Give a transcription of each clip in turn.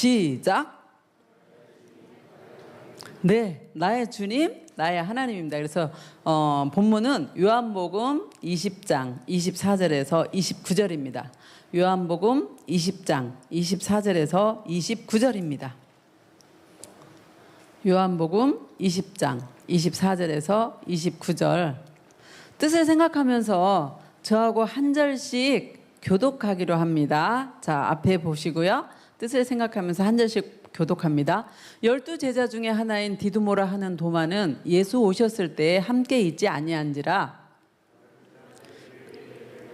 시작. 네, 나의 주님, 나의 하나님입니다. 그래서 본문은 요한복음 20장 24절에서 29절입니다. 요한복음 20장 24절에서 29절입니다. 요한복음 20장 24절에서 29절 뜻을 생각하면서 저하고 한 절씩 교독하기로 합니다. 자, 앞에 보시고요. 뜻을 생각하면서 한 절씩 교독합니다. 12제자 중에 하나인 디두모라 하는 도마는 예수 오셨을 때 함께 있지 아니한지라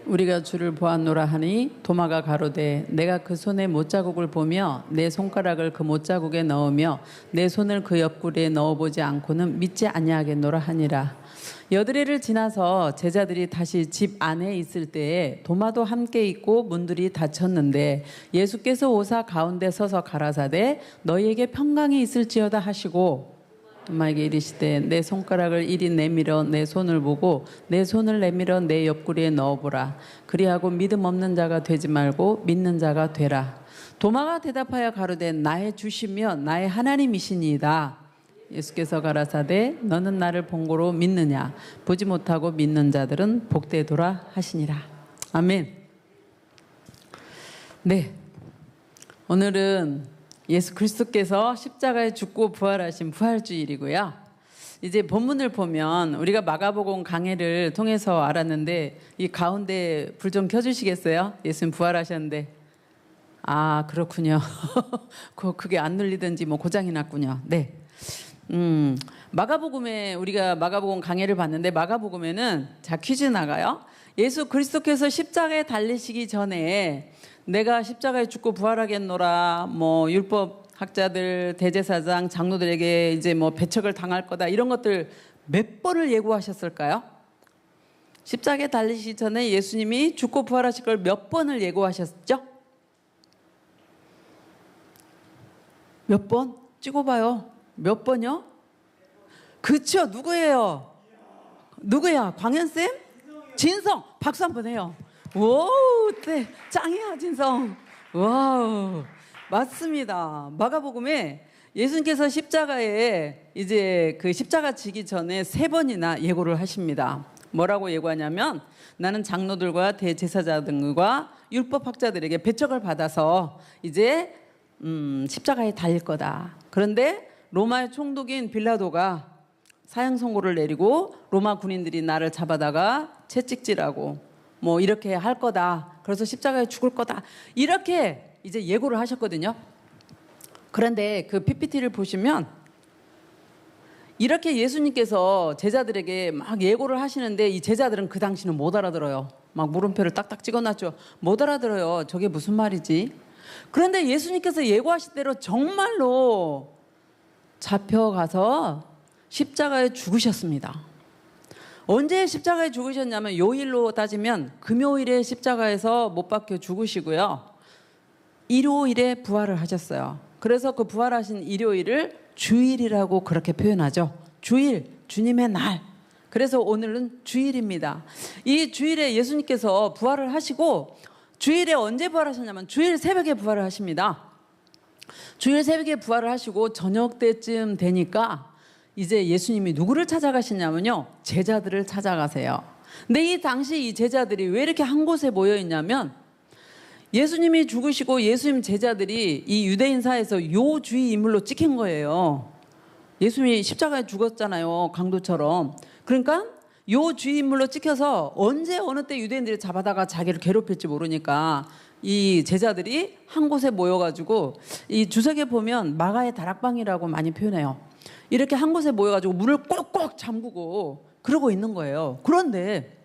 우리가 주를 보았노라 하니 도마가 가로되 내가 그 손에 못자국을 보며 내 손가락을 그 못자국에 넣으며 내 손을 그 옆구리에 넣어보지 않고는 믿지 아니하겠노라 하니라. 여드레를 지나서 제자들이 다시 집 안에 있을 때에 도마도 함께 있고 문들이 닫혔는데 예수께서 오사 가운데 서서 가라사대 너희에게 평강이 있을지어다 하시고 도마에게 이르시되 내 손가락을 이리 내밀어 내 손을 보고 내 손을 내밀어 내 옆구리에 넣어보라. 그리하고 믿음 없는 자가 되지 말고 믿는 자가 되라. 도마가 대답하여 가로되 나의 주시며 나의 하나님이시니이다. 예수께서 가라사대 너는 나를 본 고로 믿느냐. 보지 못하고 믿는 자들은 복되도라 하시니라. 아멘. 네, 오늘은 예수 그리스도께서 십자가에 죽고 부활하신 부활주일이고요. 이제 본문을 보면 우리가 마가복음 강해를 통해서 알았는데 이 가운데 불 좀 켜주시겠어요? 예수님 부활하셨는데. 아, 그렇군요. 그게 안 눌리든지 뭐 고장이 났군요. 네. 마가복음에 우리가 마가복음 강해를 봤는데 마가복음에는 자 퀴즈 나가요. 예수 그리스도께서 십자가에 달리시기 전에 내가 십자가에 죽고 부활하겠노라 뭐 율법 학자들 대제사장 장로들에게 이제 뭐 배척을 당할 거다 이런 것들 몇 번을 예고하셨을까요? 십자가에 달리시기 전에 예수님이 죽고 부활하실 걸 몇 번을 예고하셨죠? 몇 번? 찍어봐요. 몇 번요? 그쵸, 누구예요? 누구야? 광현쌤? 진성! 박수 한번 해요. 오, 네, 짱이야, 진성. 와우, 맞습니다. 마가복음에 예수님께서 십자가에 이제 그 십자가 지기 전에 3번이나 예고를 하십니다. 뭐라고 예고하냐면 나는 장로들과 대제사장들과 율법학자들에게 배척을 받아서 이제 십자가에 달릴 거다. 그런데 로마의 총독인 빌라도가 사형 선고를 내리고 로마 군인들이 나를 잡아다가 채찍질하고 뭐 이렇게 할 거다. 그래서 십자가에 죽을 거다. 이렇게 이제 예고를 하셨거든요. 그런데 그 PPT를 보시면 이렇게 예수님께서 제자들에게 막 예고를 하시는데 이 제자들은 그 당시는 못 알아들어요. 막 물음표를 딱딱 찍어놨죠. 못 알아들어요. 저게 무슨 말이지? 그런데 예수님께서 예고하신 대로 정말로 잡혀가서 십자가에 죽으셨습니다. 언제 십자가에 죽으셨냐면 요일로 따지면 금요일에 십자가에서 못 박혀 죽으시고요. 일요일에 부활을 하셨어요. 그래서 그 부활하신 일요일을 주일이라고 그렇게 표현하죠. 주일, 주님의 날. 그래서 오늘은 주일입니다. 이 주일에 예수님께서 부활을 하시고 주일에 언제 부활하셨냐면 주일 새벽에 부활을 하십니다. 주일 새벽에 부활을 하시고 저녁 때쯤 되니까 이제 예수님이 누구를 찾아가시냐면요. 제자들을 찾아가세요. 근데 이 당시 이 제자들이 왜 이렇게 한 곳에 모여 있냐면 예수님이 죽으시고 예수님 제자들이 이 유대인 사회에서 요주의 인물로 찍힌 거예요. 예수님이 십자가에 죽었잖아요. 강도처럼. 그러니까 요주의 인물로 찍혀서 언제 어느 때 유대인들이 잡아다가 자기를 괴롭힐지 모르니까 이 제자들이 한 곳에 모여가지고 이 주석에 보면 마가의 다락방이라고 많이 표현해요. 이렇게 한 곳에 모여가지고 문을 꼭꼭 잠그고 그러고 있는 거예요. 그런데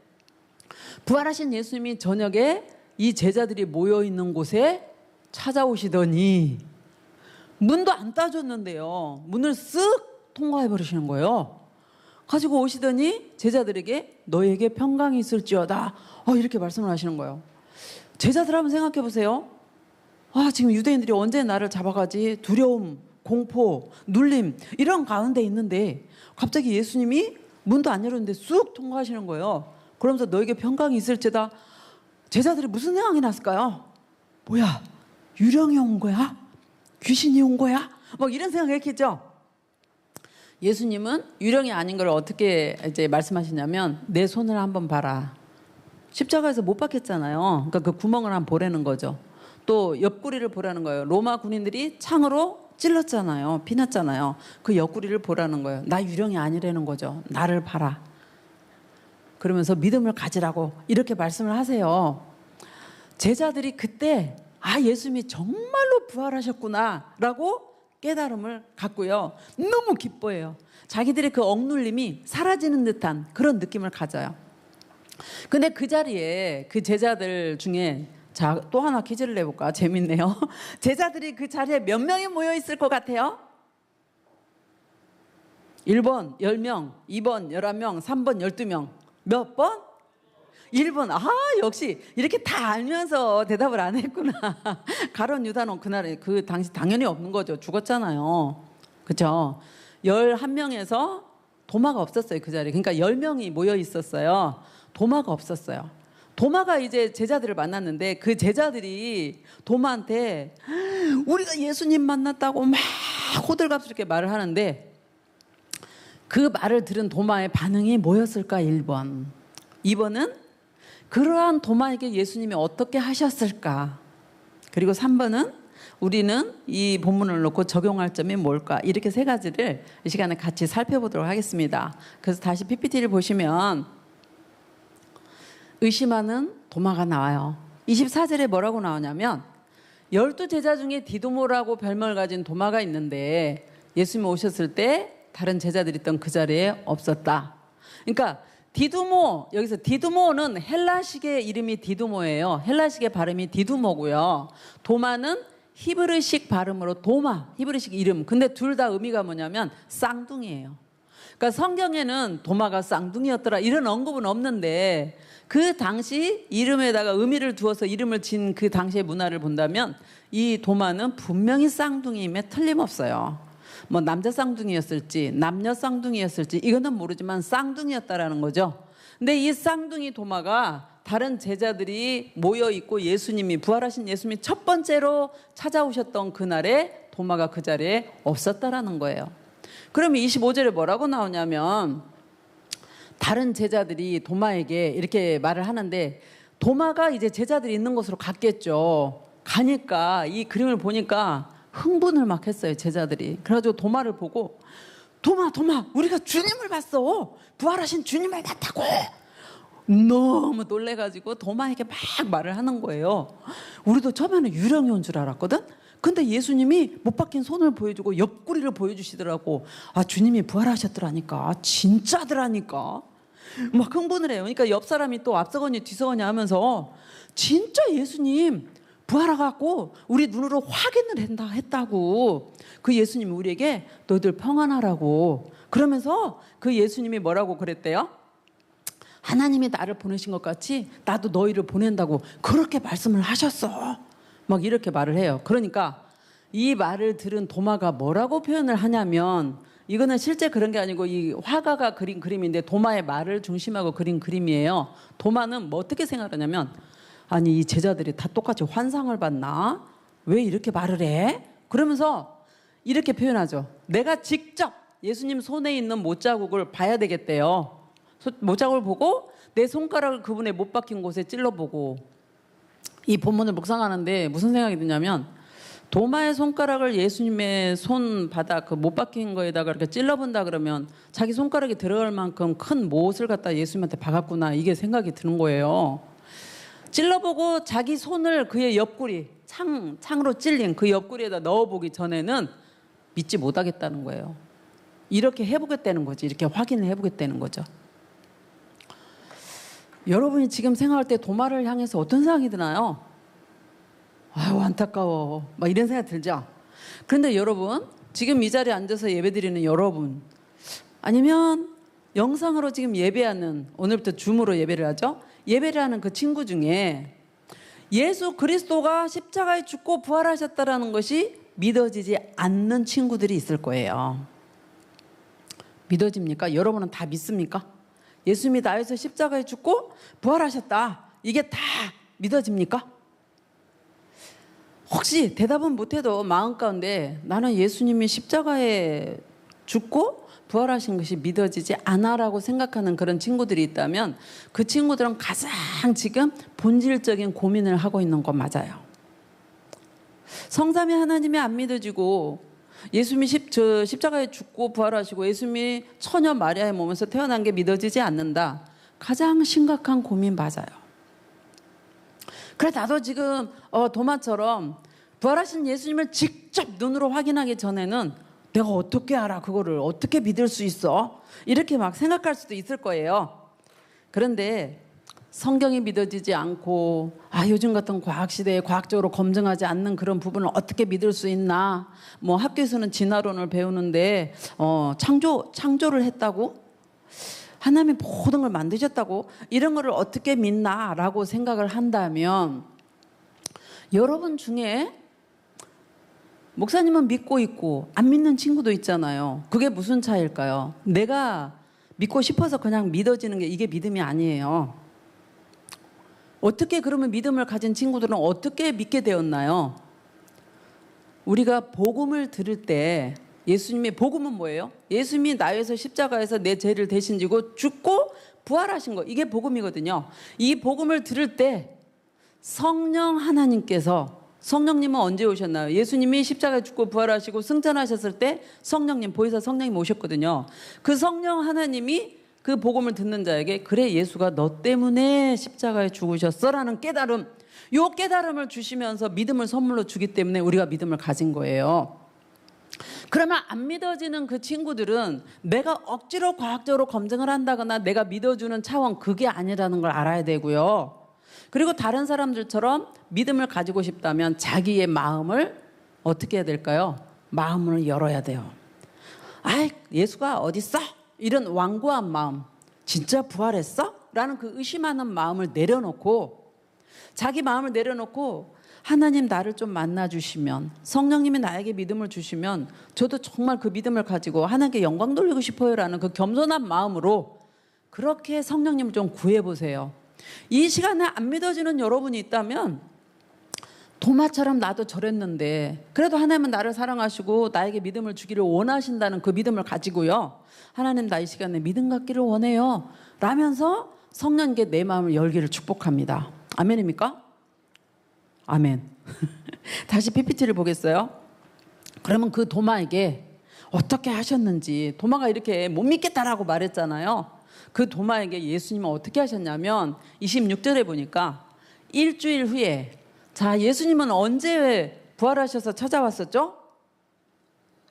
부활하신 예수님이 저녁에 이 제자들이 모여있는 곳에 찾아오시더니 문도 안 따줬는데요. 문을 쓱 통과해 버리시는 거예요. 가지고 오시더니 제자들에게 너에게 평강이 있을지어다. 이렇게 말씀을 하시는 거예요. 제자들 한번 생각해 보세요. 지금 유대인들이 언제 나를 잡아가지? 두려움, 공포, 눌림 이런 가운데 있는데 갑자기 예수님이 문도 안 열었는데 쑥 통과하시는 거예요. 그러면서 너에게 평강이 있을지다. 제자들이 무슨 생각이 났을까요? 뭐야, 유령이 온 거야? 귀신이 온 거야? 막 이런 생각했겠죠. 예수님은 유령이 아닌 걸 어떻게 이제 말씀하시냐면 내 손을 한번 봐라. 십자가에서 못 박혔잖아요. 그러니까 그 구멍을 한번 보라는 거죠. 또 옆구리를 보라는 거예요. 로마 군인들이 창으로 찔렀잖아요. 피났잖아요. 그 옆구리를 보라는 거예요. 나 유령이 아니라는 거죠. 나를 봐라. 그러면서 믿음을 가지라고 이렇게 말씀을 하세요. 제자들이 그때 예수님이 정말로 부활하셨구나 라고 깨달음을 갖고요. 너무 기뻐해요. 자기들의 그 억눌림이 사라지는 듯한 그런 느낌을 가져요. 근데 그 자리에 그 제자들 중에 자, 또 하나 퀴즈를 내볼까? 재밌네요. 제자들이 그 자리에 몇 명이 모여 있을 것 같아요? 1번 10명, 2번 11명, 3번 12명. 몇 번? 1번. 역시 이렇게 다 알면서 대답을 안 했구나. 가룟 유다는 그날에 그 당시 당연히 없는 거죠. 죽었잖아요. 그렇죠? 11명에서 도마가 없었어요. 그 자리에. 그러니까 10명이 모여 있었어요. 도마가 없었어요. 도마가 이제 제자들을 만났는데 그 제자들이 도마한테 우리가 예수님 만났다고 막 호들갑스럽게 말을 하는데 그 말을 들은 도마의 반응이 뭐였을까? 1번. 2번은 그러한 도마에게 예수님이 어떻게 하셨을까? 그리고 3번은 우리는 이 본문을 놓고 적용할 점이 뭘까? 이렇게 세 가지를 이 시간에 같이 살펴보도록 하겠습니다. 그래서 다시 PPT를 보시면 의심하는 도마가 나와요. 24절에 뭐라고 나오냐면 12제자 중에 디도모라고 별명을 가진 도마가 있는데 예수님이 오셨을 때 다른 제자들이 있던 그 자리에 없었다. 그러니까 디두모, 여기서 디두모는 헬라식의 이름이 디두모예요. 헬라식의 발음이 디두모고요. 도마는 히브리식 발음으로 도마, 히브리식 이름. 근데 둘 다 의미가 뭐냐면 쌍둥이에요. 그러니까 성경에는 도마가 쌍둥이였더라 이런 언급은 없는데 그 당시 이름에다가 의미를 두어서 이름을 진 그 당시의 문화를 본다면 이 도마는 분명히 쌍둥이임에 틀림없어요. 뭐 남자 쌍둥이였을지 남녀 쌍둥이였을지 이거는 모르지만 쌍둥이였다라는 거죠. 근데 이 쌍둥이 도마가 다른 제자들이 모여 있고 예수님이 부활하신 예수님이 첫 번째로 찾아오셨던 그날에 도마가 그 자리에 없었다라는 거예요. 그러면 25절에 뭐라고 나오냐면 다른 제자들이 도마에게 이렇게 말을 하는데 도마가 이제 제자들이 있는 곳으로 갔겠죠. 가니까 이 그림을 보니까 흥분을 막 했어요. 제자들이. 그래가지고 도마를 보고 도마 우리가 주님을 봤어. 부활하신 주님을 봤다고. 너무 놀래가지고 도마에게 막 말을 하는 거예요. 우리도 처음에는 유령이 온 줄 알았거든. 근데 예수님이 못 박힌 손을 보여주고 옆구리를 보여주시더라고. 주님이 부활하셨더라니까. 진짜더라니까. 막 흥분을 해요. 그러니까 옆 사람이 또 앞서거니 뒤서거니 하면서 진짜 예수님 부활해갖고 우리 눈으로 확인을 했다고. 그 예수님이 우리에게 너희들 평안하라고 그러면서 그 예수님이 뭐라고 그랬대요? 하나님이 나를 보내신 것 같이 나도 너희를 보낸다고 그렇게 말씀을 하셨어. 막 이렇게 말을 해요. 그러니까 이 말을 들은 도마가 뭐라고 표현을 하냐면 이거는 실제 그런 게 아니고 이 화가가 그린 그림인데 도마의 말을 중심하고 그린 그림이에요. 도마는 뭐 어떻게 생각하냐면 아니 이 제자들이 다 똑같이 환상을 봤나? 왜 이렇게 말을 해? 그러면서 이렇게 표현하죠. 내가 직접 예수님 손에 있는 못자국을 봐야 되겠대요. 못자국을 보고 내 손가락을 그분의 못 박힌 곳에 찔러보고 이 본문을 묵상하는데 무슨 생각이 드냐면 도마의 손가락을 예수님의 손바닥 그 못 박힌 거에다가 이렇게 찔러본다 그러면 자기 손가락이 들어갈 만큼 큰 못을 갖다 예수님한테 박았구나 이게 생각이 드는 거예요. 찔러보고 자기 손을 그의 옆구리 창으로 찔린 그 옆구리에다 넣어보기 전에는 믿지 못하겠다는 거예요. 이렇게 해보겠다는 거지. 이렇게 확인을 해보겠다는 거죠. 여러분이 지금 생각할 때 도마를 향해서 어떤 생각이 드나요? 아유 안타까워 막 이런 생각이 들죠. 그런데 여러분 지금 이 자리에 앉아서 예배드리는 여러분 아니면 영상으로 지금 예배하는 오늘부터 줌으로 예배를 하죠. 예배를 하는 그 친구 중에 예수 그리스도가 십자가에 죽고 부활하셨다라는 것이 믿어지지 않는 친구들이 있을 거예요. 믿어집니까? 여러분은 다 믿습니까? 예수님이 나에서 십자가에 죽고 부활하셨다. 이게 다 믿어집니까? 혹시 대답은 못해도 마음 가운데 나는 예수님이 십자가에 죽고 부활하신 것이 믿어지지 않아라고 생각하는 그런 친구들이 있다면 그 친구들은 가장 지금 본질적인 고민을 하고 있는 건 맞아요. 성삼위 하나님이 안 믿어지고 예수님이 십자가에 죽고 부활하시고 예수님이 처녀 마리아의 몸에서 태어난 게 믿어지지 않는다. 가장 심각한 고민 맞아요. 그래 나도 지금 도마처럼 부활하신 예수님을 직접 눈으로 확인하기 전에는 내가 어떻게 알아? 그거를 어떻게 믿을 수 있어? 이렇게 막 생각할 수도 있을 거예요. 그런데 성경이 믿어지지 않고 요즘 같은 과학 시대에 과학적으로 검증하지 않는 그런 부분을 어떻게 믿을 수 있나? 뭐 학교에서는 진화론을 배우는데 창조를 했다고? 하나님이 모든 걸 만드셨다고? 이런 거를 어떻게 믿나라고 생각을 한다면 여러분 중에 목사님은 믿고 있고 안 믿는 친구도 있잖아요. 그게 무슨 차이일까요? 내가 믿고 싶어서 그냥 믿어지는 게 이게 믿음이 아니에요. 어떻게 그러면 믿음을 가진 친구들은 어떻게 믿게 되었나요? 우리가 복음을 들을 때 예수님의 복음은 뭐예요? 예수님이 나 위해서 십자가에서 내 죄를 대신 지고 죽고 부활하신 거, 이게 복음이거든요. 이 복음을 들을 때 성령 하나님께서, 성령님은 언제 오셨나요? 예수님이 십자가에 죽고 부활하시고 승천하셨을 때 성령님, 보혜사 성령님 오셨거든요. 그 성령 하나님이 그 복음을 듣는 자에게 그래 예수가 너 때문에 십자가에 죽으셨어 라는 깨달음, 요 깨달음을 주시면서 믿음을 선물로 주기 때문에 우리가 믿음을 가진 거예요. 그러면 안 믿어지는 그 친구들은 내가 억지로 과학적으로 검증을 한다거나 내가 믿어주는 차원, 그게 아니라는 걸 알아야 되고요. 그리고 다른 사람들처럼 믿음을 가지고 싶다면 자기의 마음을 어떻게 해야 될까요? 마음을 열어야 돼요. 예수가 어딨어? 이런 완고한 마음, 진짜 부활했어? 라는 그 의심하는 마음을 내려놓고, 자기 마음을 내려놓고 하나님 나를 좀 만나주시면, 성령님이 나에게 믿음을 주시면 저도 정말 그 믿음을 가지고 하나님께 영광 돌리고 싶어요 라는 그 겸손한 마음으로 그렇게 성령님을 좀 구해보세요. 이 시간에 안 믿어지는 여러분이 있다면 도마처럼 나도 저랬는데 그래도 하나님은 나를 사랑하시고 나에게 믿음을 주기를 원하신다는 그 믿음을 가지고요, 하나님 나 이 시간에 믿음 갖기를 원해요 라면서 성령님께 내 마음을 열기를 축복합니다. 아멘입니까? 아멘. 다시 PPT를 보겠어요. 그러면 그 도마에게 어떻게 하셨는지, 도마가 이렇게 못 믿겠다라고 말했잖아요. 그 도마에게 예수님은 어떻게 하셨냐면 26절에 보니까 일주일 후에, 자 예수님은 언제 부활하셔서 찾아왔었죠?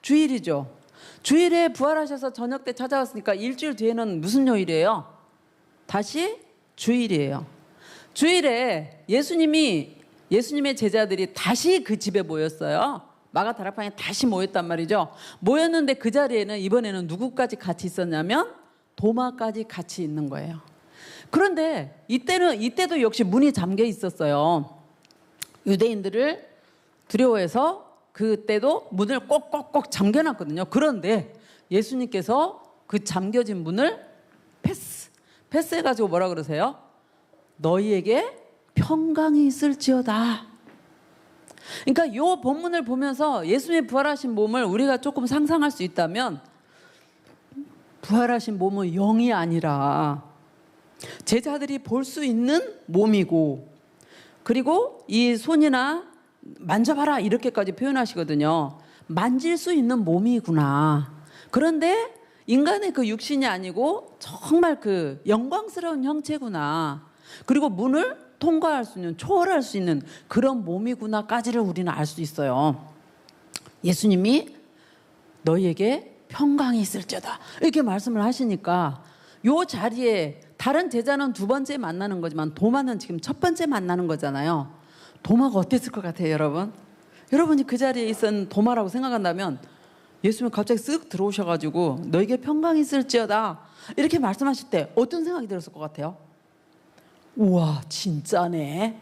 주일이죠. 주일에 부활하셔서 저녁 때 찾아왔으니까 일주일 뒤에는 무슨 요일이에요? 다시 주일이에요. 주일에 예수님의 제자들이 다시 그 집에 모였어요. 마가다락방에 다시 모였단 말이죠. 모였는데 그 자리에는 이번에는 누구까지 같이 있었냐면 도마까지 같이 있는 거예요. 그런데 이때도 역시 문이 잠겨 있었어요. 유대인들을 두려워해서 그때도 문을 꼭꼭꼭 잠겨놨거든요. 그런데 예수님께서 그 잠겨진 문을 패스해가지고 뭐라 그러세요? 너희에게 평강이 있을지어다. 그러니까 이 본문을 보면서 예수님의 부활하신 몸을 우리가 조금 상상할 수 있다면, 부활하신 몸은 영이 아니라 제자들이 볼 수 있는 몸이고, 그리고 이 손이나 만져봐라 이렇게까지 표현하시거든요. 만질 수 있는 몸이구나. 그런데 인간의 그 육신이 아니고 정말 그 영광스러운 형체구나. 그리고 문을 통과할 수 있는, 초월할 수 있는 그런 몸이구나까지를 우리는 알 수 있어요. 예수님이 너희에게 평강이 있을지어다 이렇게 말씀을 하시니까 요 자리에 다른 제자는 두 번째 만나는 거지만 도마는 지금 첫 번째 만나는 거잖아요. 도마가 어땠을 것 같아요, 여러분? 여러분이 그 자리에 있은 도마라고 생각한다면 예수님 갑자기 쓱 들어오셔가지고 너에게 평강이 있을지어다 이렇게 말씀하실 때 어떤 생각이 들었을 것 같아요? 우와, 진짜네.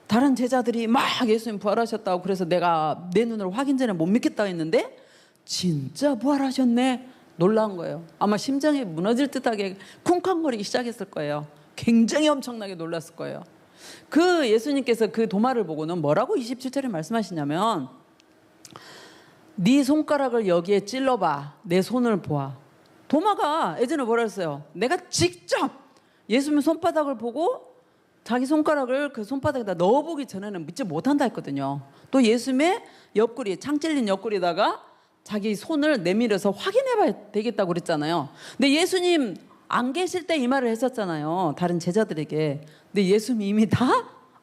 다른 제자들이 막 예수님 부활하셨다고 그래서 내가 내 눈으로 확인 전에 못 믿겠다고 했는데 진짜 부활하셨네. 놀라운 거예요. 아마 심장이 무너질 듯하게 쿵쾅거리기 시작했을 거예요. 굉장히 엄청나게 놀랐을 거예요. 그 예수님께서 그 도마를 보고는 뭐라고 27절에 말씀하시냐면 네 손가락을 여기에 찔러봐. 내 손을 보아. 도마가 예전에 뭐라 했어요? 내가 직접 예수님 손바닥을 보고 자기 손가락을 그 손바닥에다 넣어보기 전에는 믿지 못한다 했거든요. 또 예수님의 옆구리, 창 찔린 옆구리에다가 자기 손을 내밀어서 확인해봐야 되겠다고 그랬잖아요. 근데 예수님 안 계실 때 이 말을 했었잖아요. 다른 제자들에게. 근데 예수님이 이미 다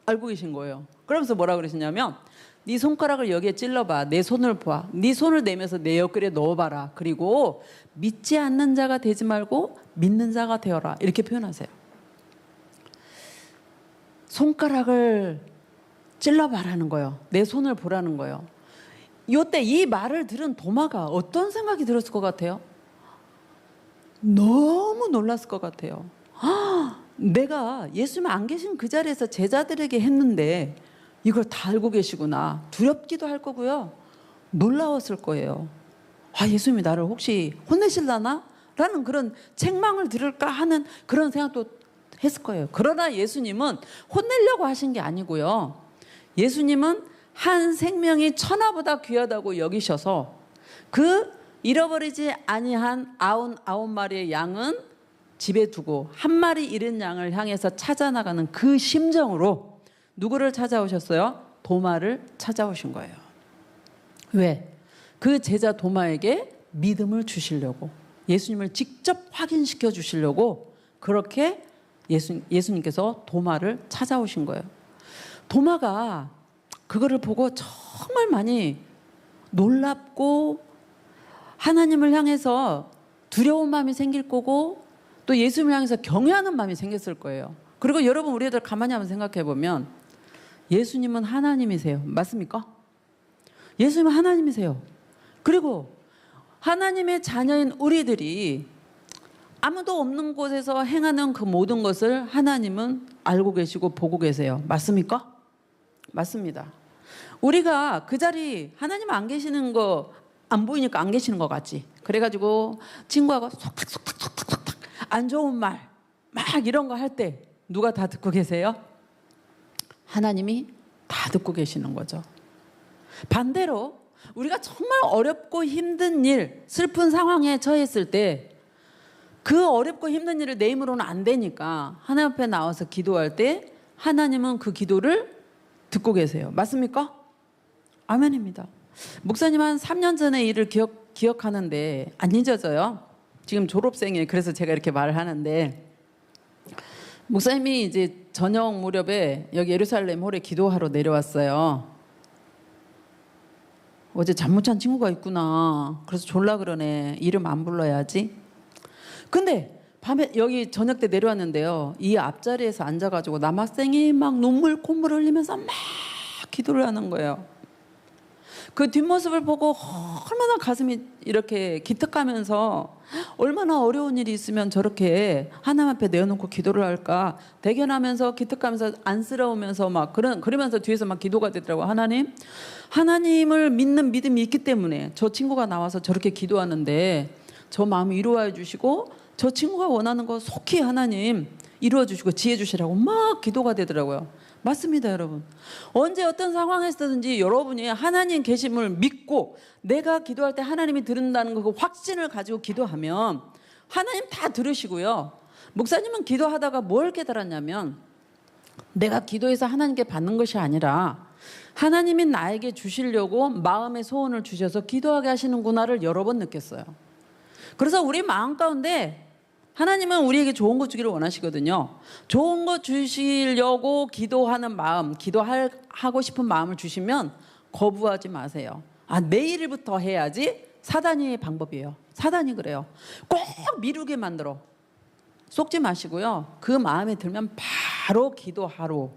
알고 계신 거예요. 그러면서 뭐라 그러시냐면 네 손가락을 여기에 찔러봐. 내 손을 봐. 네 손을 내면서 내 옆구리에 넣어봐라. 그리고 믿지 않는 자가 되지 말고 믿는 자가 되어라. 이렇게 표현하세요. 손가락을 찔러봐라는 거예요. 내 손을 보라는 거예요. 이때 이 말을 들은 도마가 어떤 생각이 들었을 것 같아요? 너무 놀랐을 것 같아요. 내가 예수님 안 계신 그 자리에서 제자들에게 했는데 이걸 다 알고 계시구나. 두렵기도 할 거고요. 놀라웠을 거예요. 예수님이 나를 혹시 혼내실라나? 라는 그런 책망을 들을까 하는 그런 생각도 했을 거예요. 그러나 예수님은 혼내려고 하신 게 아니고요. 예수님은 한 생명이 천하보다 귀하다고 여기셔서 그 잃어버리지 아니한 99마리의 양은 집에 두고 한 마리 잃은 양을 향해서 찾아나가는 그 심정으로 누구를 찾아오셨어요? 도마를 찾아오신 거예요. 왜? 그 제자 도마에게 믿음을 주시려고, 예수님을 직접 확인시켜 주시려고 그렇게 예수님께서 도마를 찾아오신 거예요. 도마가 그거를 보고 정말 많이 놀랍고 하나님을 향해서 두려운 마음이 생길 거고 또 예수님을 향해서 경외하는 마음이 생겼을 거예요. 그리고 여러분 우리 애들 가만히 한번 생각해 보면 예수님은 하나님이세요. 맞습니까? 예수님은 하나님이세요. 그리고 하나님의 자녀인 우리들이 아무도 없는 곳에서 행하는 그 모든 것을 하나님은 알고 계시고 보고 계세요. 맞습니까? 맞습니다. 우리가 그 자리 하나님 안 계시는 거 안 보이니까 안 계시는 것 같지. 그래가지고 친구하고 속닥속닥 안 좋은 말 막 이런 거 할 때 누가 다 듣고 계세요? 하나님이 다 듣고 계시는 거죠. 반대로 우리가 정말 어렵고 힘든 일, 슬픈 상황에 처했을 때 그 어렵고 힘든 일을 내 힘으로는 안 되니까 하나님 앞에 나와서 기도할 때 하나님은 그 기도를 듣고 계세요. 맞습니까? 아멘입니다. 목사님 한 3년 전의 일을 기억하는데 안 잊어져요. 지금 졸업생이에요. 그래서 제가 이렇게 말을 하는데 목사님이 이제 저녁 무렵에 여기 예루살렘 홀에 기도하러 내려왔어요. 어제 잠 못 잔 친구가 있구나. 그래서 졸라 그러네. 이름 안 불러야지. 근데 밤에 여기 저녁 때 내려왔는데요. 이 앞자리에서 앉아가지고 남학생이 막 눈물 콧물 흘리면서 막 기도를 하는 거예요. 그 뒷모습을 보고 얼마나 가슴이 이렇게 기특하면서 얼마나 어려운 일이 있으면 저렇게 하나님 앞에 내어놓고 기도를 할까. 대견하면서 기특하면서 안쓰러우면서 막 그러면서 뒤에서 막 기도가 되더라고요. 하나님을 믿는 믿음이 있기 때문에 저 친구가 나와서 저렇게 기도하는데 저 마음 위로해 주시고 저 친구가 원하는 거 속히 하나님 이루어 주시고 지혜 주시라고 막 기도가 되더라고요. 맞습니다, 여러분. 언제 어떤 상황에서든지 여러분이 하나님 계심을 믿고 내가 기도할 때 하나님이 들은다는 그 확신을 가지고 기도하면 하나님 다 들으시고요. 목사님은 기도하다가 뭘 깨달았냐면 내가 기도해서 하나님께 받는 것이 아니라 하나님이 나에게 주시려고 마음의 소원을 주셔서 기도하게 하시는구나를 여러 번 느꼈어요. 그래서 우리 마음 가운데 하나님은 우리에게 좋은 거 주기를 원하시거든요. 좋은 거 주시려고 기도하는 마음, 기도하고 싶은 마음을 주시면 거부하지 마세요. 내일부터 해야지. 사단의 방법이에요. 사단이 그래요. 꼭 미루게 만들어. 속지 마시고요. 그 마음에 들면 바로 기도하러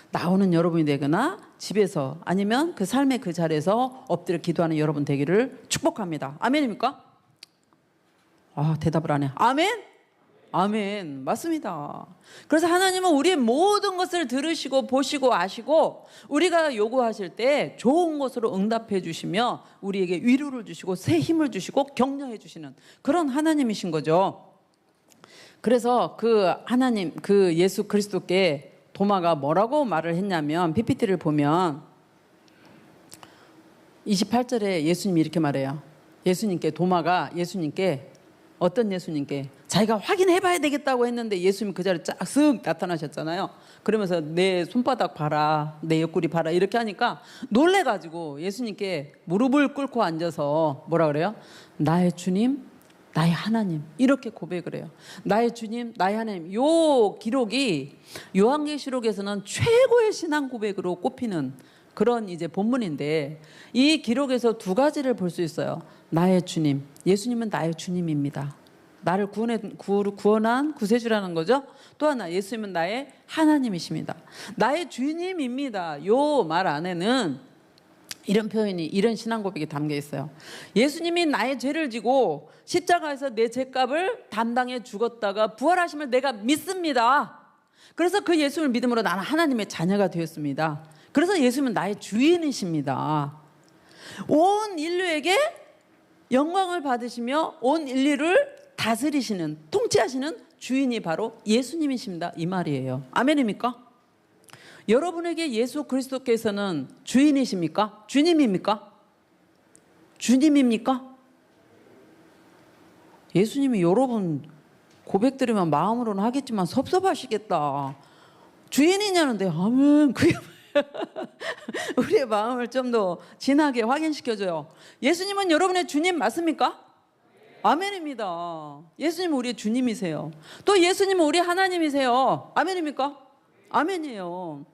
나오는 여러분이 되거나 집에서 아니면 그 삶의 그 자리에서 엎드려 기도하는 여러분 되기를 축복합니다. 아멘입니까? 대답을 안 해. 아멘? 아멘. 맞습니다. 그래서 하나님은 우리의 모든 것을 들으시고 보시고 아시고 우리가 요구하실 때 좋은 것으로 응답해 주시며 우리에게 위로를 주시고 새 힘을 주시고 격려해 주시는 그런 하나님이신 거죠. 그래서 그 하나님, 그 예수 그리스도께 도마가 뭐라고 말을 했냐면 PPT를 보면 28절에 예수님이 이렇게 말해요. 도마가 예수님께 어떤 예수님께 자기가 확인해봐야 되겠다고 했는데 예수님 그 자리에 쫙쓱 나타나셨잖아요. 그러면서 내 손바닥 봐라, 내 옆구리 봐라 이렇게 하니까 놀래가지고 예수님께 무릎을 꿇고 앉아서 뭐라 그래요? 나의 주님, 나의 하나님 이렇게 고백을 해요. 나의 주님, 나의 하나님. 요 기록이 요한계시록에서는 최고의 신앙 고백으로 꼽히는 그런 이제 본문인데 이 기록에서 두 가지를 볼 수 있어요. 나의 주님, 예수님은 나의 주님입니다. 나를 구원한 구세주라는 거죠. 또 하나, 예수님은 나의 하나님이십니다. 나의 주님입니다. 요 말 안에는 이런 표현이, 이런 신앙 고백이 담겨 있어요. 예수님이 나의 죄를 지고 십자가에서 내 죄값을 담당해 죽었다가 부활하심을 내가 믿습니다. 그래서 그 예수를 믿음으로 나는 하나님의 자녀가 되었습니다. 그래서 예수님은 나의 주인이십니다. 온 인류에게 영광을 받으시며 온 인류를 다스리시는, 통치하시는 주인이 바로 예수님이십니다. 이 말이에요. 아멘입니까? 여러분에게 예수 그리스도께서는 주인이십니까? 주님입니까? 주님입니까? 예수님이 여러분 고백 들으면 마음으로는 하겠지만 섭섭하시겠다. 주인이냐는데 아멘. 그게 우리의 마음을 좀 더 진하게 확인시켜줘요. 예수님은 여러분의 주님 맞습니까? 아멘입니다. 예수님은 우리의 주님이세요. 또 예수님은 우리 하나님이세요. 아멘입니까? 아멘이에요.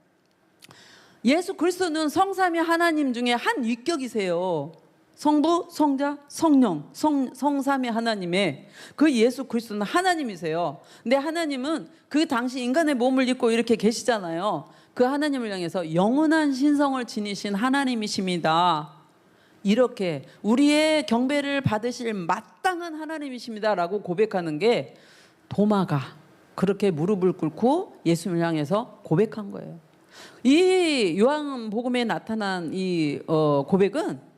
예수 그리스도는 성삼위 하나님 중에 한 위격이세요. 성부, 성자, 성령, 성삼위 하나님의 그 예수 그리스도는 하나님이세요. 근데 하나님은 그 당시 인간의 몸을 입고 이렇게 계시잖아요. 그 하나님을 향해서 영원한 신성을 지니신 하나님이십니다. 이렇게 우리의 경배를 받으실 마땅한 하나님이십니다 라고 고백하는 게 도마가 그렇게 무릎을 꿇고 예수님을 향해서 고백한 거예요. 이 요한복음에 나타난 이 고백은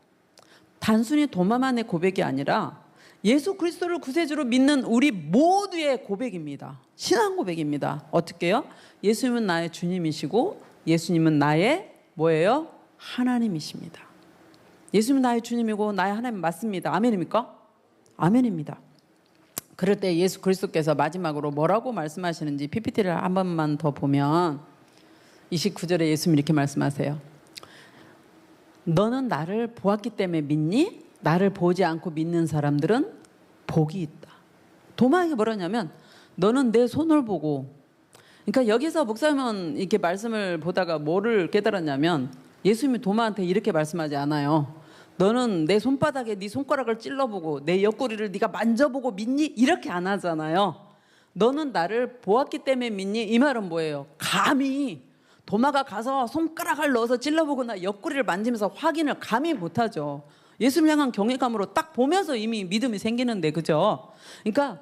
단순히 도마만의 고백이 아니라 예수 그리스도를 구세주로 믿는 우리 모두의 고백입니다. 신앙 고백입니다. 어떻게요? 예수님은 나의 주님이시고 예수님은 나의 뭐예요? 하나님이십니다. 예수님은 나의 주님이고 나의 하나님 맞습니다. 아멘입니까? 아멘입니다. 그럴 때 예수 그리스도께서 마지막으로 뭐라고 말씀하시는지 PPT를 한 번만 더 보면 29절에 예수님이 이렇게 말씀하세요. 너는 나를 보았기 때문에 믿니? 나를 보지 않고 믿는 사람들은 복이 있다. 도마에게 뭐라냐면 너는 내 손을 보고, 그러니까 여기서 목사님은 이렇게 말씀을 보다가 뭐를 깨달았냐면 예수님이 도마한테 이렇게 말씀하지 않아요. 너는 내 손바닥에 네 손가락을 찔러보고 내 옆구리를 네가 만져보고 믿니? 이렇게 안 하잖아요. 너는 나를 보았기 때문에 믿니? 이 말은 뭐예요? 감히 도마가 가서 손가락을 넣어서 찔러보거나 옆구리를 만지면서 확인을 감히 못하죠. 예수를 향한 경외감으로 딱 보면서 이미 믿음이 생기는데, 그죠? 그러니까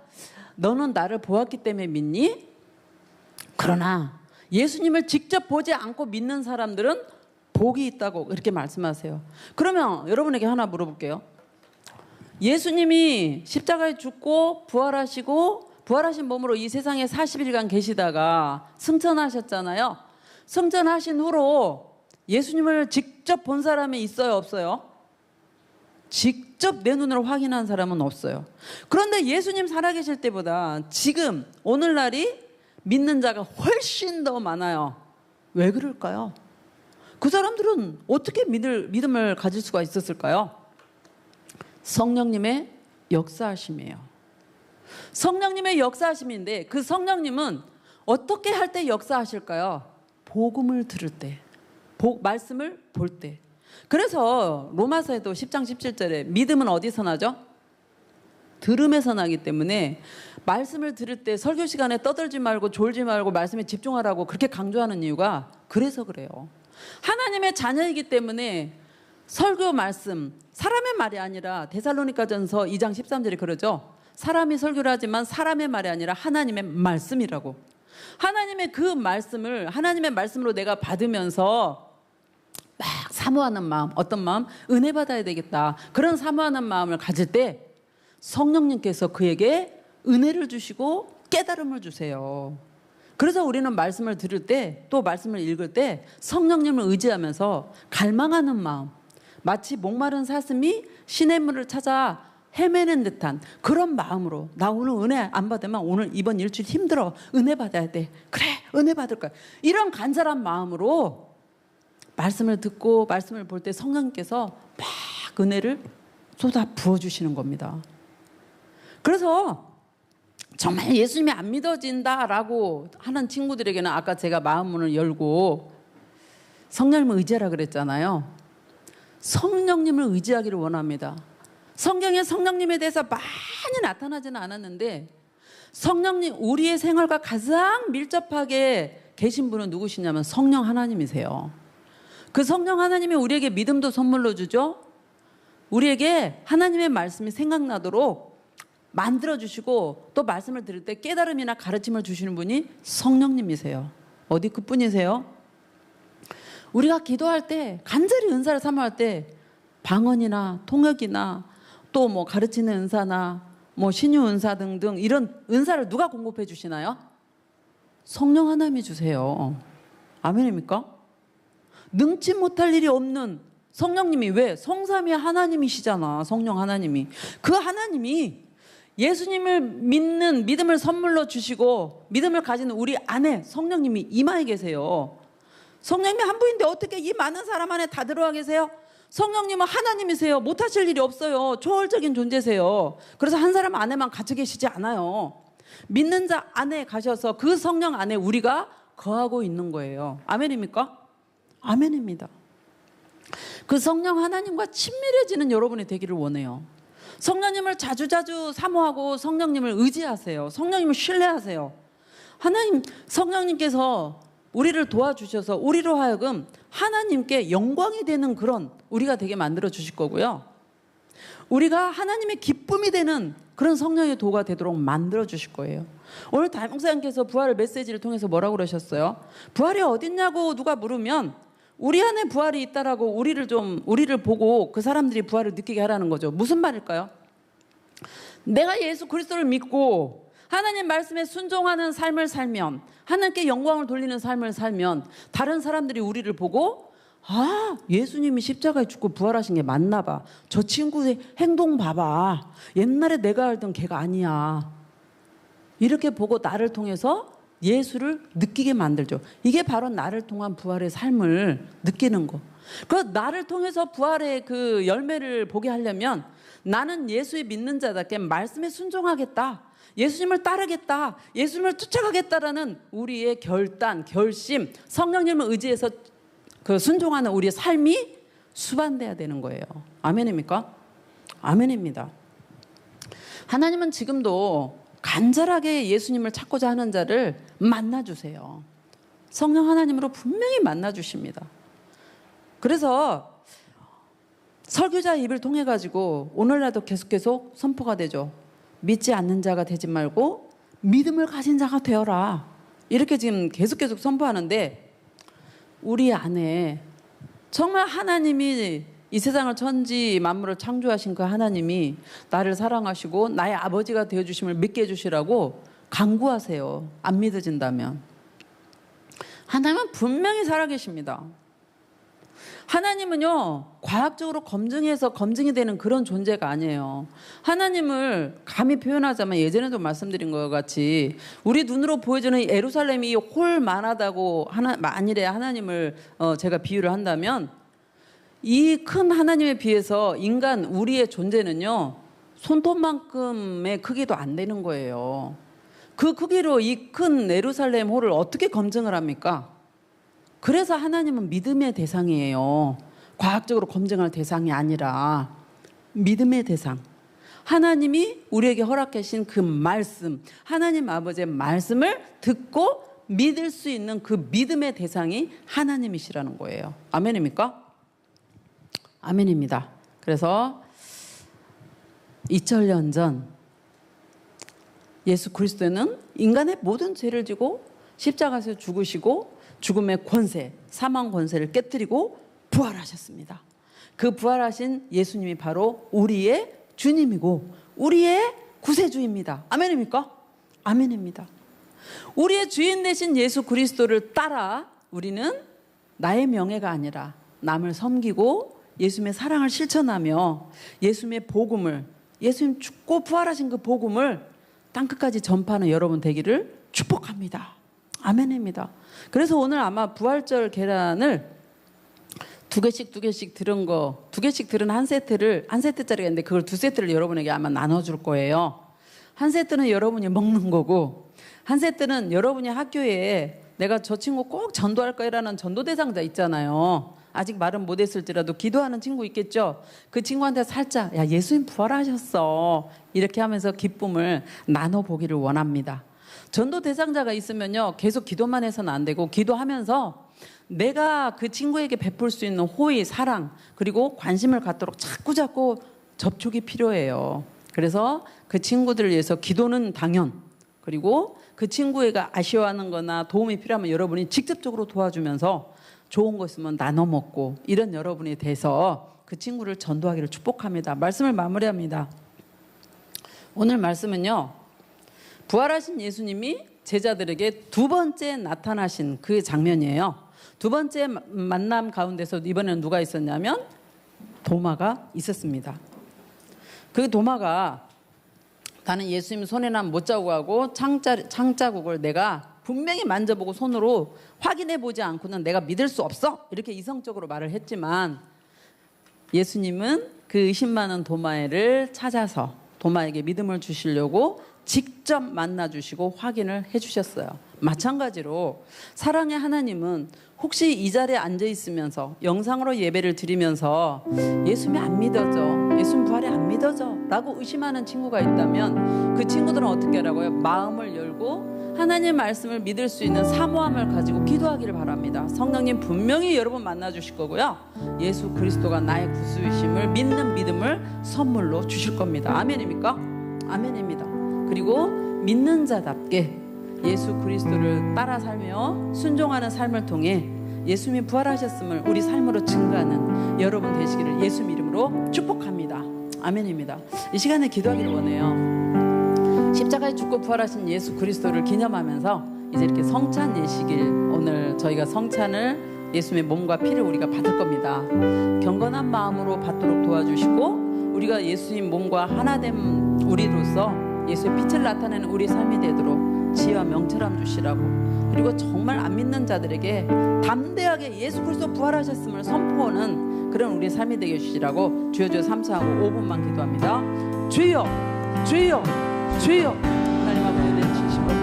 너는 나를 보았기 때문에 믿니? 그러나 예수님을 직접 보지 않고 믿는 사람들은 복이 있다고 이렇게 말씀하세요. 그러면 여러분에게 하나 물어볼게요. 예수님이 십자가에 죽고 부활하시고 부활하신 몸으로 이 세상에 40일간 계시다가 승천하셨잖아요. 승천하신 후로 예수님을 직접 본 사람이 있어요, 없어요? 직접 내 눈으로 확인한 사람은 없어요. 그런데 예수님 살아계실 때보다 지금 오늘날이 믿는 자가 훨씬 더 많아요. 왜 그럴까요? 그 사람들은 어떻게 믿음을 가질 수가 있었을까요? 성령님의 역사하심이에요. 성령님의 역사하심인데 그 성령님은 어떻게 할 때 역사하실까요? 복음을 들을 때, 말씀을 볼 때. 그래서 로마서에도 10장 17절에 믿음은 어디서 나죠? 들음에서 나기 때문에 말씀을 들을 때 설교 시간에 떠들지 말고 졸지 말고 말씀에 집중하라고 그렇게 강조하는 이유가 그래서 그래요. 하나님의 자녀이기 때문에 설교 말씀, 사람의 말이 아니라 데살로니가전서 2장 13절에 그러죠. 사람이 설교를 하지만 사람의 말이 아니라 하나님의 말씀이라고. 하나님의 그 말씀을 하나님의 말씀으로 내가 받으면서 막 사모하는 마음, 어떤 마음? 은혜 받아야 되겠다. 그런 사모하는 마음을 가질 때 성령님께서 그에게 은혜를 주시고 깨달음을 주세요. 그래서 우리는 말씀을 들을 때, 또 말씀을 읽을 때 성령님을 의지하면서 갈망하는 마음, 마치 목마른 사슴이 시냇물을 찾아 헤매는 듯한 그런 마음으로, 나 오늘 은혜 안 받으면 오늘 이번 일주일 힘들어, 은혜 받아야 돼, 그래 은혜 받을 거야, 이런 간절한 마음으로 말씀을 듣고 말씀을 볼 때 성령님께서 막 은혜를 쏟아 부어주시는 겁니다. 그래서 정말 예수님이 안 믿어진다라고 하는 친구들에게는 아까 제가 마음문을 열고 성령님을 의지하라 그랬잖아요. 성령님을 의지하기를 원합니다. 성경에 성령님에 대해서 많이 나타나지는 않았는데 성령님, 우리의 생활과 가장 밀접하게 계신 분은 누구시냐면 성령 하나님이세요. 그 성령 하나님이 우리에게 믿음도 선물로 주죠. 우리에게 하나님의 말씀이 생각나도록 만들어주시고, 또 말씀을 들을 때 깨달음이나 가르침을 주시는 분이 성령님이세요. 어디 그뿐이세요? 우리가 기도할 때, 간절히 은사를 사모할 때 방언이나 통역이나 또 뭐 가르치는 은사나 뭐 신유 은사 등등 이런 은사를 누가 공급해 주시나요? 성령 하나님이 주세요. 아멘입니까? 능치 못할 일이 없는 성령님이, 왜? 성삼위 하나님이시잖아. 성령 하나님이. 그 하나님이 예수님을 믿는 믿음을 선물로 주시고 믿음을 가진 우리 안에 성령님이 임하에 계세요. 성령님이 한 분인데 어떻게 이 많은 사람 안에 다 들어와 계세요? 성령님은 하나님이세요. 못하실 일이 없어요. 초월적인 존재세요. 그래서 한 사람 안에만 갇혀 계시지 않아요. 믿는 자 안에 가셔서 그 성령 안에 우리가 거하고 있는 거예요. 아멘입니까? 아멘입니다. 그 성령 하나님과 친밀해지는 여러분이 되기를 원해요. 성령님을 자주자주 사모하고 성령님을 의지하세요. 성령님을 신뢰하세요. 하나님, 성령님께서 우리를 도와주셔서 우리로 하여금 하나님께 영광이 되는 그런 우리가 되게 만들어 주실 거고요. 우리가 하나님의 기쁨이 되는 그런 성령의 도가 되도록 만들어 주실 거예요. 오늘 담임 목사님께서 부활의 메시지를 통해서 뭐라고 그러셨어요? 부활이 어딨냐고 누가 물으면 우리 안에 부활이 있다라고 우리를 보고 그 사람들이 부활을 느끼게 하라는 거죠. 무슨 말일까요? 내가 예수 그리스도를 믿고 하나님 말씀에 순종하는 삶을 살면, 하나님께 영광을 돌리는 삶을 살면 다른 사람들이 우리를 보고, 아, 예수님이 십자가에 죽고 부활하신 게 맞나 봐. 저 친구의 행동 봐봐. 옛날에 내가 알던 걔가 아니야. 이렇게 보고 나를 통해서 예수를 느끼게 만들죠. 이게 바로 나를 통한 부활의 삶을 느끼는 거. 그 나를 통해서 부활의 그 열매를 보게 하려면 나는 예수의 믿는 자답게 말씀에 순종하겠다. 예수님을 따르겠다. 예수님을 쫓아가겠다라는 우리의 결단, 결심, 성령님을 의지해서 그 순종하는 우리의 삶이 수반돼야 되는 거예요. 아멘입니까? 아멘입니다. 하나님은 지금도 간절하게 예수님을 찾고자 하는 자를 만나주세요. 성령 하나님으로 분명히 만나주십니다. 그래서 설교자 입을 통해 가지고 오늘날도 계속 선포가 되죠. 믿지 않는 자가 되지 말고 믿음을 가진 자가 되어라. 이렇게 지금 계속 선포하는데, 우리 안에 정말 하나님이 이 세상을 천지 만물을 창조하신 그 하나님이 나를 사랑하시고 나의 아버지가 되어주심을 믿게 해주시라고 간구하세요. 안 믿어진다면. 하나님은 분명히 살아계십니다. 하나님은요, 과학적으로 검증이 되는 그런 존재가 아니에요. 하나님을 감히 표현하자면 예전에도 말씀드린 것 같이 우리 눈으로 보여지는 예루살렘이 홀만하다고 만일에 하나님을 제가 비유를 한다면, 이 큰 하나님에 비해서 인간 우리의 존재는요, 손톱만큼의 크기도 안 되는 거예요. 그 크기로 이 큰 예루살렘 홀을 어떻게 검증을 합니까? 그래서 하나님은 믿음의 대상이에요. 과학적으로 검증할 대상이 아니라 믿음의 대상. 하나님이 우리에게 허락하신 그 말씀, 하나님 아버지의 말씀을 듣고 믿을 수 있는 그 믿음의 대상이 하나님이시라는 거예요. 아멘입니까? 아멘입니다. 그래서 2000년 전 예수 그리스도는 인간의 모든 죄를 지고 십자가에서 죽으시고 죽음의 권세, 사망 권세를 깨뜨리고 부활하셨습니다. 그 부활하신 예수님이 바로 우리의 주님이고 우리의 구세주입니다. 아멘입니까? 아멘입니다. 우리의 주인 되신 예수 그리스도를 따라 우리는 나의 명예가 아니라 남을 섬기고 예수님의 사랑을 실천하며 예수님의 복음을, 예수님 죽고 부활하신 그 복음을 땅끝까지 전파하는 여러분 되기를 축복합니다. 아멘입니다. 그래서 오늘 아마 부활절 계란을 두 개씩 들은 거, 두 개씩 들은 한 세트짜리가 있는데 그걸 두 세트를 여러분에게 아마 나눠줄 거예요. 한 세트는 여러분이 먹는 거고, 한 세트는 여러분이 학교에 내가 저 친구 꼭 전도할 거라는 전도 대상자 있잖아요. 아직 말은 못했을지라도 기도하는 친구 있겠죠. 그 친구한테 살짝 야 예수님 부활하셨어 이렇게 하면서 기쁨을 나눠보기를 원합니다. 전도 대상자가 있으면요 계속 기도만 해서는 안 되고, 기도하면서 내가 그 친구에게 베풀 수 있는 호의, 사랑, 그리고 관심을 갖도록 자꾸 접촉이 필요해요. 그래서 그 친구들을 위해서 기도는 당연, 그리고 그 친구가 아쉬워하는 거나 도움이 필요하면 여러분이 직접적으로 도와주면서 좋은 거 있으면 나눠 먹고, 이런 여러분이 돼서 그 친구를 전도하기를 축복합니다. 말씀을 마무리합니다. 오늘 말씀은요, 부활하신 예수님이 제자들에게 두 번째 나타나신 그 장면이에요. 두 번째 만남 가운데서 이번에는 누가 있었냐면 도마가 있었습니다. 그 도마가 나는 예수님 손에 난 못자국하고 창자국을 내가 분명히 만져보고 손으로 확인해 보지 않고는 내가 믿을 수 없어 이렇게 이성적으로 말을 했지만, 예수님은 그 의심 많은 도마를 찾아서 도마에게 믿음을 주시려고 직접 만나 주시고 확인을 해 주셨어요. 마찬가지로 사랑의 하나님은 혹시 이 자리에 앉아 있으면서 영상으로 예배를 드리면서 예수님이 안 믿어져, 예수님 부활이 안 믿어져 라고 의심하는 친구가 있다면 그 친구들은 어떻게 하라고요? 마음을 열고 하나님 말씀을 믿을 수 있는 사모함을 가지고 기도하기를 바랍니다. 성령님 분명히 여러분 만나 주실 거고요, 예수 그리스도가 나의 구주이심을 믿는 믿음을 선물로 주실 겁니다. 아멘입니까? 아멘입니다. 그리고 믿는 자답게 예수 그리스도를 따라 살며 순종하는 삶을 통해 예수님이 부활하셨음을 우리 삶으로 증거하는 여러분 되시기를 예수 이름으로 축복합니다. 아멘입니다. 이 시간에 기도하기를 원해요. 십자가에 죽고 부활하신 예수 그리스도를 기념하면서 이제 이렇게 성찬 예식일, 오늘 저희가 성찬을 예수님의 몸과 피를 우리가 받을 겁니다. 경건한 마음으로 받도록 도와주시고, 우리가 예수님 몸과 하나된 우리로서 예수의 빛을 나타내는 우리 삶이 되도록 지혜와 명철함 주시라고, 그리고 정말 안 믿는 자들에게 담대하게 예수 그리스도 부활하셨음을 선포하는 그런 우리의 삶이 되게 해주시라고 주여 주여 3차하고 5분만 기도합니다. 주여 주여 주여